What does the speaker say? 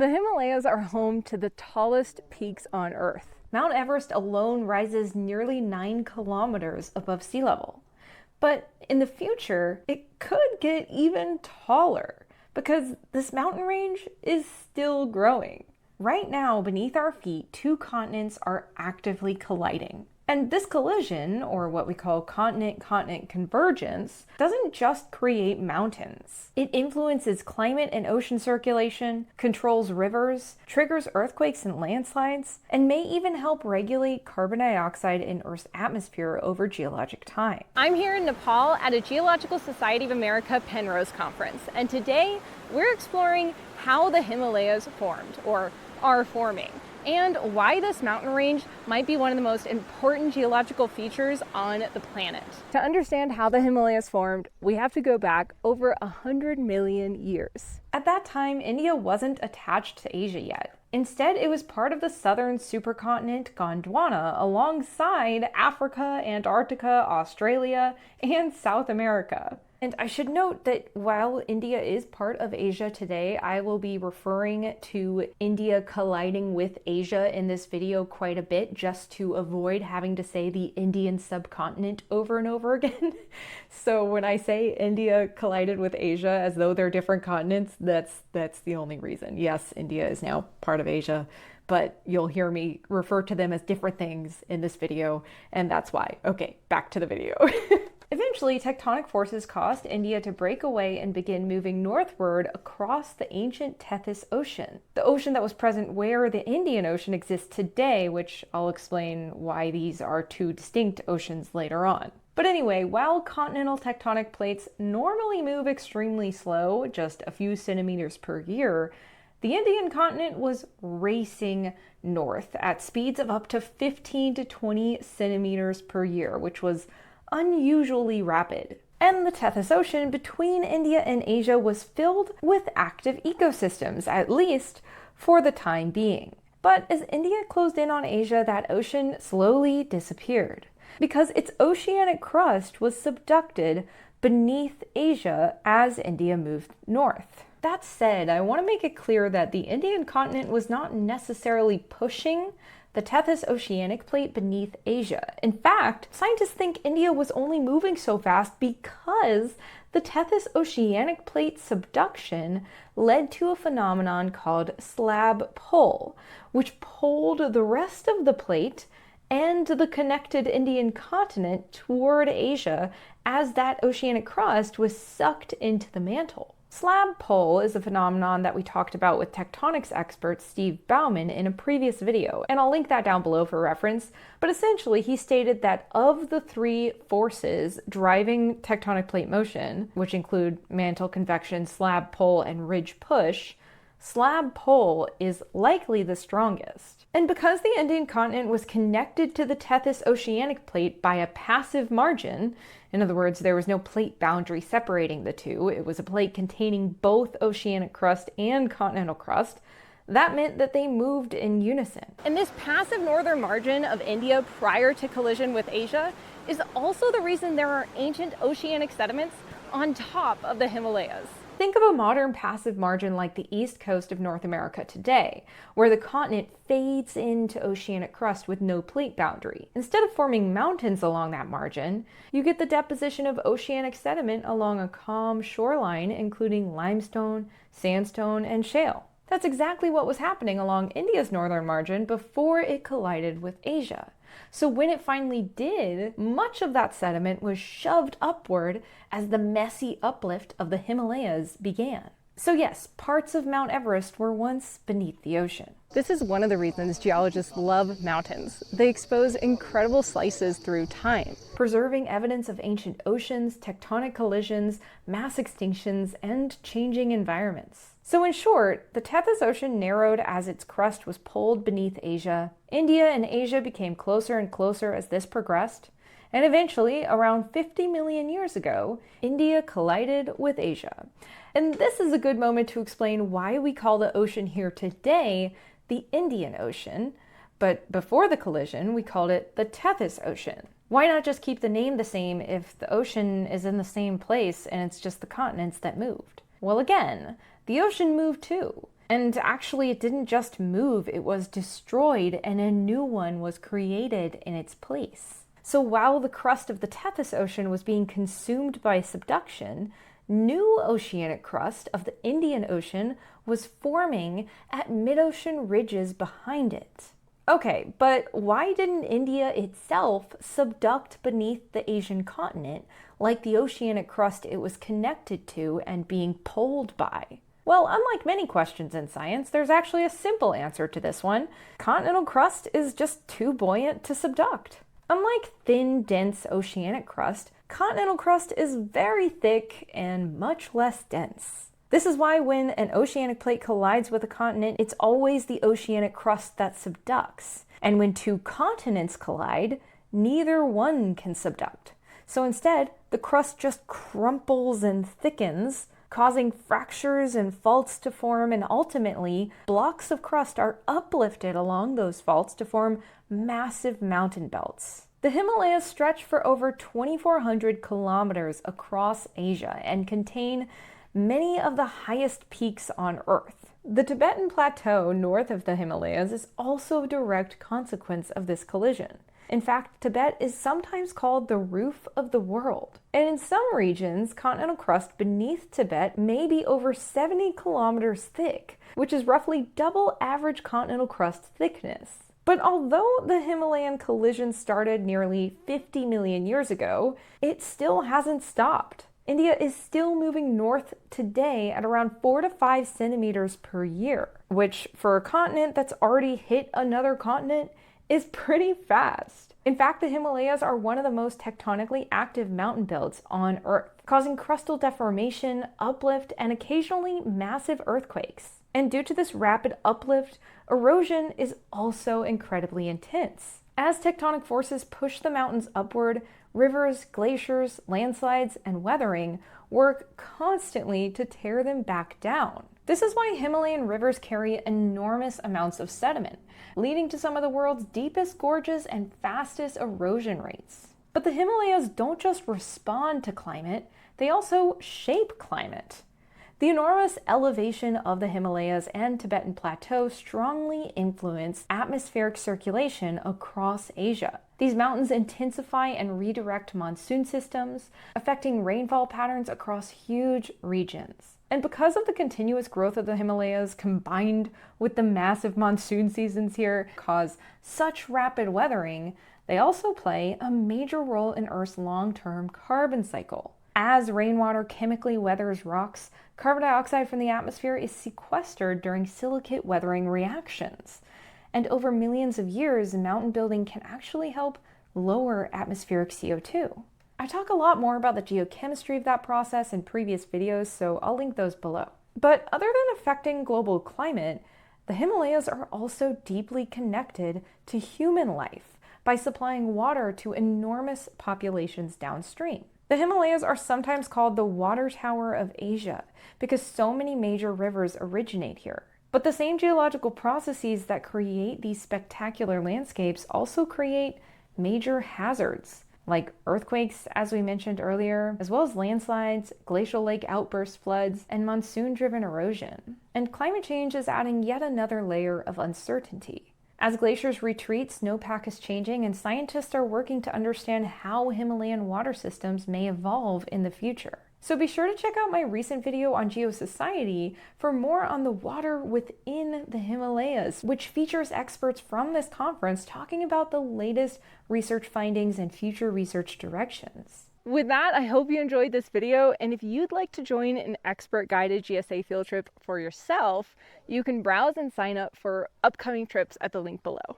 The Himalayas are home to the tallest peaks on Earth. Mount Everest alone rises nearly 9 kilometers above sea level. But in the future, it could get even taller because this mountain range is still growing. Right now, beneath our feet, two continents are actively colliding. And this collision, or what we call continent-continent convergence, doesn't just create mountains. It influences climate and ocean circulation, controls rivers, triggers earthquakes and landslides, and may even help regulate carbon dioxide in Earth's atmosphere over geologic time. I'm here in Nepal at a Geological Society of America Penrose conference, and today we're exploring how the Himalayas formed, or are forming, and why this mountain range might be one of the most important geological features on the planet. To understand how the Himalayas formed, we have to go back over 100 million years. At that time, India wasn't attached to Asia yet. Instead, it was part of the southern supercontinent Gondwana alongside Africa, Antarctica, Australia, and South America. And I should note that while India is part of Asia today, I will be referring to India colliding with Asia in this video quite a bit just to avoid having to say the Indian subcontinent over and over again. So when I say India collided with Asia as though they're different continents, that's the only reason. Yes, India is now part of Asia, but you'll hear me refer to them as different things in this video, and that's why. Okay, back to the video. Eventually, tectonic forces caused India to break away and begin moving northward across the ancient Tethys Ocean, the ocean that was present where the Indian Ocean exists today, which I'll explain why these are two distinct oceans later on. But anyway, while continental tectonic plates normally move extremely slow, just a few centimeters per year, the Indian continent was racing north at speeds of up to 15 to 20 centimeters per year, which was unusually rapid. And the Tethys Ocean between India and Asia was filled with active ecosystems, at least for the time being. But as India closed in on Asia, that ocean slowly disappeared because its oceanic crust was subducted beneath Asia as India moved north. That said, I want to make it clear that the Indian continent was not necessarily pushing the Tethys Oceanic Plate beneath Asia. In fact, scientists think India was only moving so fast because the Tethys Oceanic Plate subduction led to a phenomenon called slab pull, which pulled the rest of the plate and the connected Indian continent toward Asia as that oceanic crust was sucked into the mantle. Slab pull is a phenomenon that we talked about with tectonics expert Steve Bauman in a previous video, and I'll link that down below for reference, but essentially he stated that of the three forces driving tectonic plate motion, which include mantle convection, slab pull, and ridge push, slab pull is likely the strongest. And because the Indian continent was connected to the Tethys Oceanic Plate by a passive margin, in other words, there was no plate boundary separating the two, it was a plate containing both oceanic crust and continental crust, that meant that they moved in unison. And this passive northern margin of India prior to collision with Asia is also the reason there are ancient oceanic sediments on top of the Himalayas. Think of a modern passive margin like the east coast of North America today, where the continent fades into oceanic crust with no plate boundary. Instead of forming mountains along that margin, you get the deposition of oceanic sediment along a calm shoreline, including limestone, sandstone, and shale. That's exactly what was happening along India's northern margin before it collided with Asia. So when it finally did, much of that sediment was shoved upward as the messy uplift of the Himalayas began. So yes, parts of Mount Everest were once beneath the ocean. This is one of the reasons geologists love mountains. They expose incredible slices through time, preserving evidence of ancient oceans, tectonic collisions, mass extinctions, and changing environments. So in short, the Tethys Ocean narrowed as its crust was pulled beneath Asia. India and Asia became closer and closer as this progressed. And eventually, around 50 million years ago, India collided with Asia. And this is a good moment to explain why we call the ocean here today the Indian Ocean, but before the collision, we called it the Tethys Ocean. Why not just keep the name the same if the ocean is in the same place and it's just the continents that moved? Well, again, the ocean moved too. And actually, it didn't just move, it was destroyed, and a new one was created in its place. So while the crust of the Tethys Ocean was being consumed by subduction, new oceanic crust of the Indian Ocean was forming at mid-ocean ridges behind it. Okay, but why didn't India itself subduct beneath the Asian continent like the oceanic crust it was connected to and being pulled by? Well, unlike many questions in science, there's actually a simple answer to this one. Continental crust is just too buoyant to subduct. Unlike thin, dense oceanic crust, continental crust is very thick and much less dense. This is why when an oceanic plate collides with a continent, it's always the oceanic crust that subducts. And when two continents collide, neither one can subduct. So instead, the crust just crumples and thickens, causing fractures and faults to form, and ultimately, blocks of crust are uplifted along those faults to form massive mountain belts. The Himalayas stretch for over 2,400 kilometers across Asia and contain many of the highest peaks on Earth. The Tibetan Plateau north of the Himalayas is also a direct consequence of this collision. In fact, Tibet is sometimes called the roof of the world. And in some regions, continental crust beneath Tibet may be over 70 kilometers thick, which is roughly double average continental crust thickness. But although the Himalayan collision started nearly 50 million years ago, it still hasn't stopped. India is still moving north today at around 4 to 5 centimeters per year, which for a continent that's already hit another continent is pretty fast. In fact, the Himalayas are one of the most tectonically active mountain belts on Earth, causing crustal deformation, uplift, and occasionally massive earthquakes. And due to this rapid uplift, erosion is also incredibly intense. As tectonic forces push the mountains upward, rivers, glaciers, landslides, and weathering work constantly to tear them back down. This is why Himalayan rivers carry enormous amounts of sediment, leading to some of the world's deepest gorges and fastest erosion rates. But the Himalayas don't just respond to climate, they also shape climate. The enormous elevation of the Himalayas and Tibetan Plateau strongly influence atmospheric circulation across Asia. These mountains intensify and redirect monsoon systems, affecting rainfall patterns across huge regions. And because of the continuous growth of the Himalayas combined with the massive monsoon seasons here cause such rapid weathering, they also play a major role in Earth's long-term carbon cycle. As rainwater chemically weathers rocks, carbon dioxide from the atmosphere is sequestered during silicate weathering reactions. And over millions of years, mountain building can actually help lower atmospheric CO2. I talk a lot more about the geochemistry of that process in previous videos, so I'll link those below. But other than affecting global climate, the Himalayas are also deeply connected to human life by supplying water to enormous populations downstream. The Himalayas are sometimes called the water tower of Asia because so many major rivers originate here. But the same geological processes that create these spectacular landscapes also create major hazards, like earthquakes, as we mentioned earlier, as well as landslides, glacial lake outburst floods, and monsoon-driven erosion. And climate change is adding yet another layer of uncertainty. As glaciers retreat, snowpack is changing, and scientists are working to understand how Himalayan water systems may evolve in the future. So be sure to check out my recent video on geosociety for more on the water within the Himalayas, which features experts from this conference talking about the latest research findings and future research directions. With that, I hope you enjoyed this video, and if you'd like to join an expert-guided GSA field trip for yourself, you can browse and sign up for upcoming trips at the link below.